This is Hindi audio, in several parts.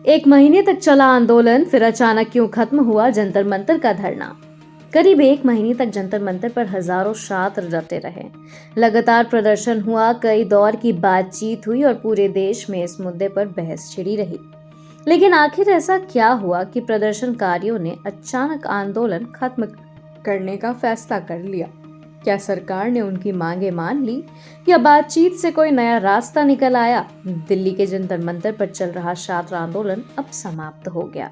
एक महीने तक चला आंदोलन, फिर अचानक क्यों खत्म हुआ जंतर मंतर का धरना। करीब एक महीने तक जंतर मंतर पर हजारों छात्र डटे रहे। लगातार प्रदर्शन हुआ, कई दौर की बातचीत हुई और पूरे देश में इस मुद्दे पर बहस छिड़ी रही। लेकिन आखिर ऐसा क्या हुआ कि प्रदर्शनकारियों ने अचानक आंदोलन खत्म करने का फैसला कर लिया? क्या सरकार ने उनकी मांगे मान ली या बातचीत से कोई नया रास्ता निकल आया? दिल्ली के जंतर मंतर पर चल रहा छात्र आंदोलन अब समाप्त हो गया।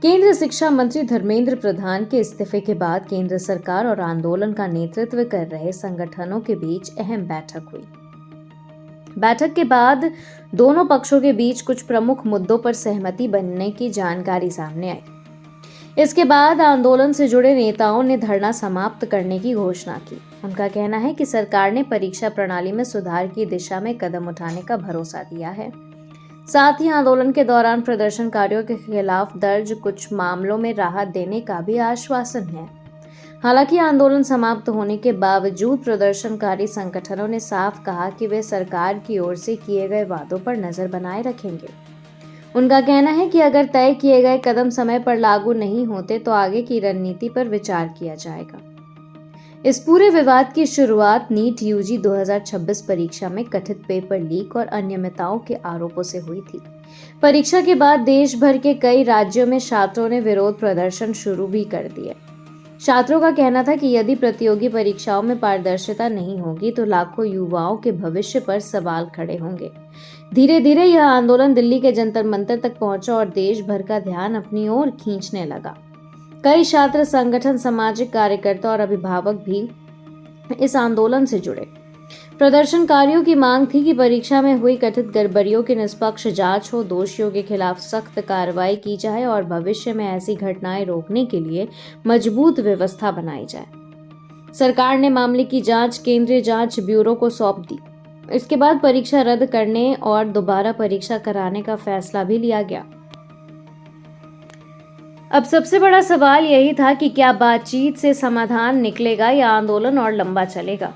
केंद्र शिक्षा मंत्री धर्मेंद्र प्रधान के इस्तीफे के बाद केंद्र सरकार और आंदोलन का नेतृत्व कर रहे संगठनों के बीच अहम बैठक हुई। बैठक के बाद दोनों पक्षों के बीच कुछ प्रमुख मुद्दों पर सहमति बनने की जानकारी सामने आई। इसके बाद आंदोलन से जुड़े नेताओं ने धरना समाप्त करने की घोषणा की। उनका कहना है कि सरकार ने परीक्षा प्रणाली में सुधार की दिशा में कदम उठाने का भरोसा दिया है। साथ ही आंदोलन के दौरान प्रदर्शनकारियों के खिलाफ दर्ज कुछ मामलों में राहत देने का भी आश्वासन है। हालांकि आंदोलन समाप्त होने के बावजूद प्रदर्शनकारी संगठनों ने साफ कहा कि वे सरकार की ओर से किए गए वादों पर नजर बनाए रखेंगे। उनका कहना है कि अगर तय किए गए कदम समय पर लागू नहीं होते तो आगे की रणनीति पर विचार किया जाएगा। इस पूरे विवाद की शुरुआत नीट यूजी 2026 परीक्षा में कथित पेपर लीक और अनियमितताओं के आरोपों से हुई थी। परीक्षा के बाद देश भर के कई राज्यों में छात्रों ने विरोध प्रदर्शन शुरू भी कर दिए। छात्रों का कहना था कि यदि प्रतियोगी परीक्षाओं में पारदर्शिता नहीं होगी तो लाखों युवाओं के भविष्य पर सवाल खड़े होंगे। धीरे धीरे यह आंदोलन दिल्ली के जंतर मंतर तक पहुंचा और देश भर का ध्यान अपनी ओर खींचने लगा। कई छात्र संगठन, सामाजिक कार्यकर्ता और अभिभावक भी इस आंदोलन से जुड़े। प्रदर्शनकारियों की मांग थी कि परीक्षा में हुई कथित गड़बड़ियों की निष्पक्ष जांच हो, दोषियों के खिलाफ सख्त कार्रवाई की जाए और भविष्य में ऐसी घटनाएं रोकने के लिए मजबूत व्यवस्था बनाई जाए। सरकार ने मामले की जांच केंद्रीय जांच ब्यूरो को सौंप दी। इसके बाद परीक्षा रद्द करने और दोबारा परीक्षा कराने का फैसला भी लिया गया। अब सबसे बड़ा सवाल यही था कि क्या बातचीत से समाधान निकलेगा या आंदोलन और लंबा चलेगा।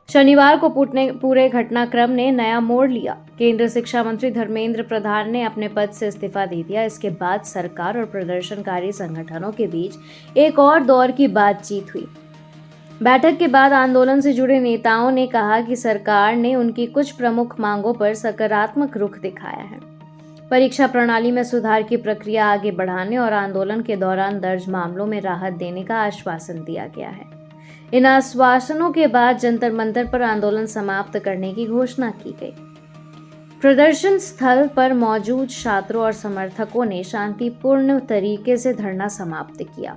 शनिवार को पूरे घटनाक्रम ने नया मोड़ लिया। केंद्र शिक्षा मंत्री धर्मेंद्र प्रधान ने अपने पद से इस्तीफा दे दिया। इसके बाद सरकार और प्रदर्शनकारी संगठनों के बीच एक और दौर की बातचीत हुई। बैठक के बाद आंदोलन से जुड़े नेताओं ने कहा कि सरकार ने उनकी कुछ प्रमुख मांगों पर सकारात्मक रुख दिखाया है। परीक्षा प्रणाली में सुधार की प्रक्रिया आगे बढ़ाने और आंदोलन के दौरान दर्ज मामलों में राहत देने का आश्वासन दिया गया है। इन आश्वासनों के बाद जंतर मंतर पर आंदोलन समाप्त करने की घोषणा की गई। प्रदर्शन स्थल पर मौजूद छात्रों और समर्थकों ने शांतिपूर्ण तरीके से धरना समाप्त किया।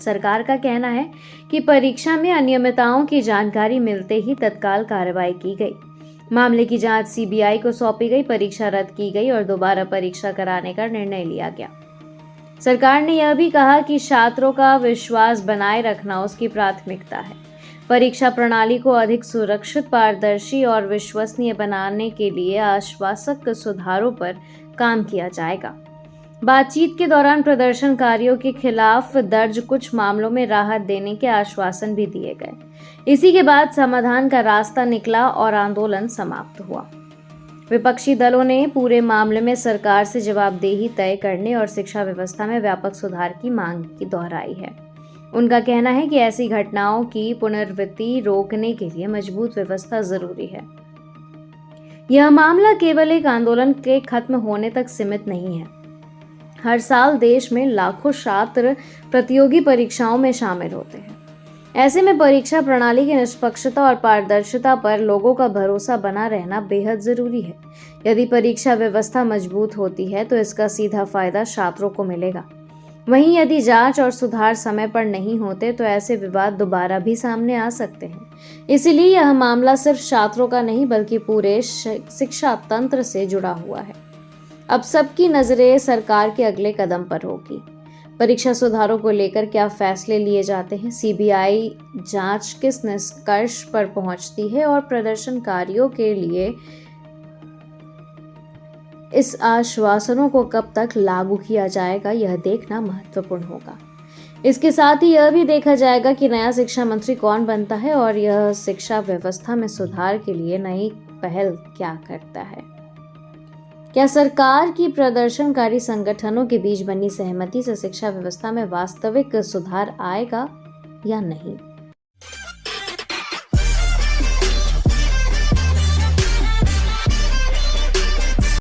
सरकार का कहना है कि परीक्षा में अनियमितताओं की जानकारी मिलते ही तत्काल कार्रवाई की गई। मामले की जांच सीबीआई को सौंपी गई, परीक्षा रद्द की गई और दोबारा परीक्षा कराने का निर्णय लिया गया। सरकार ने यह भी कहा कि छात्रों का विश्वास बनाए रखना उसकी प्राथमिकता है। परीक्षा प्रणाली को अधिक सुरक्षित, पारदर्शी और विश्वसनीय बनाने के लिए आश्वासक सुधारों पर काम किया जाएगा। बातचीत के दौरान प्रदर्शनकारियों के खिलाफ दर्ज कुछ मामलों में राहत देने के आश्वासन भी दिए गए। इसी के बाद समाधान का रास्ता निकला और आंदोलन समाप्त हुआ। विपक्षी दलों ने पूरे मामले में सरकार से जवाबदेही तय करने और शिक्षा व्यवस्था में व्यापक सुधार की मांग की दोहराई है। उनका कहना है कि ऐसी घटनाओं की पुनरावृत्ति रोकने के लिए मजबूत व्यवस्था जरूरी है। यह मामला केवल एक आंदोलन के खत्म होने तक सीमित नहीं है। हर साल देश में लाखों छात्र प्रतियोगी परीक्षाओं में शामिल होते हैं। ऐसे में परीक्षा प्रणाली की निष्पक्षता और पारदर्शिता पर लोगों का भरोसा बना रहना बेहद जरूरी है। यदि परीक्षा व्यवस्था मजबूत होती है तो इसका सीधा फायदा छात्रों को मिलेगा। वहीं यदि जांच और सुधार समय पर नहीं होते तो ऐसे विवाद दोबारा भी सामने आ सकते हैं। इसीलिए यह मामला सिर्फ छात्रों का नहीं बल्कि पूरे शिक्षा तंत्र से जुड़ा हुआ है। अब सबकी नजरें सरकार के अगले कदम पर होगी। परीक्षा सुधारों को लेकर क्या फैसले लिए जाते हैं, सीबीआई जांच किस निष्कर्ष पर पहुंचती है और प्रदर्शनकारियों के लिए इस आश्वासनों को कब तक लागू किया जाएगा, यह देखना महत्वपूर्ण होगा। इसके साथ ही यह भी देखा जाएगा कि नया शिक्षा मंत्री कौन बनता है और यह शिक्षा व्यवस्था में सुधार के लिए नई पहल क्या करता है। क्या सरकार की प्रदर्शनकारी संगठनों के बीच बनी सहमति से शिक्षा व्यवस्था में वास्तविक सुधार आएगा या नहीं?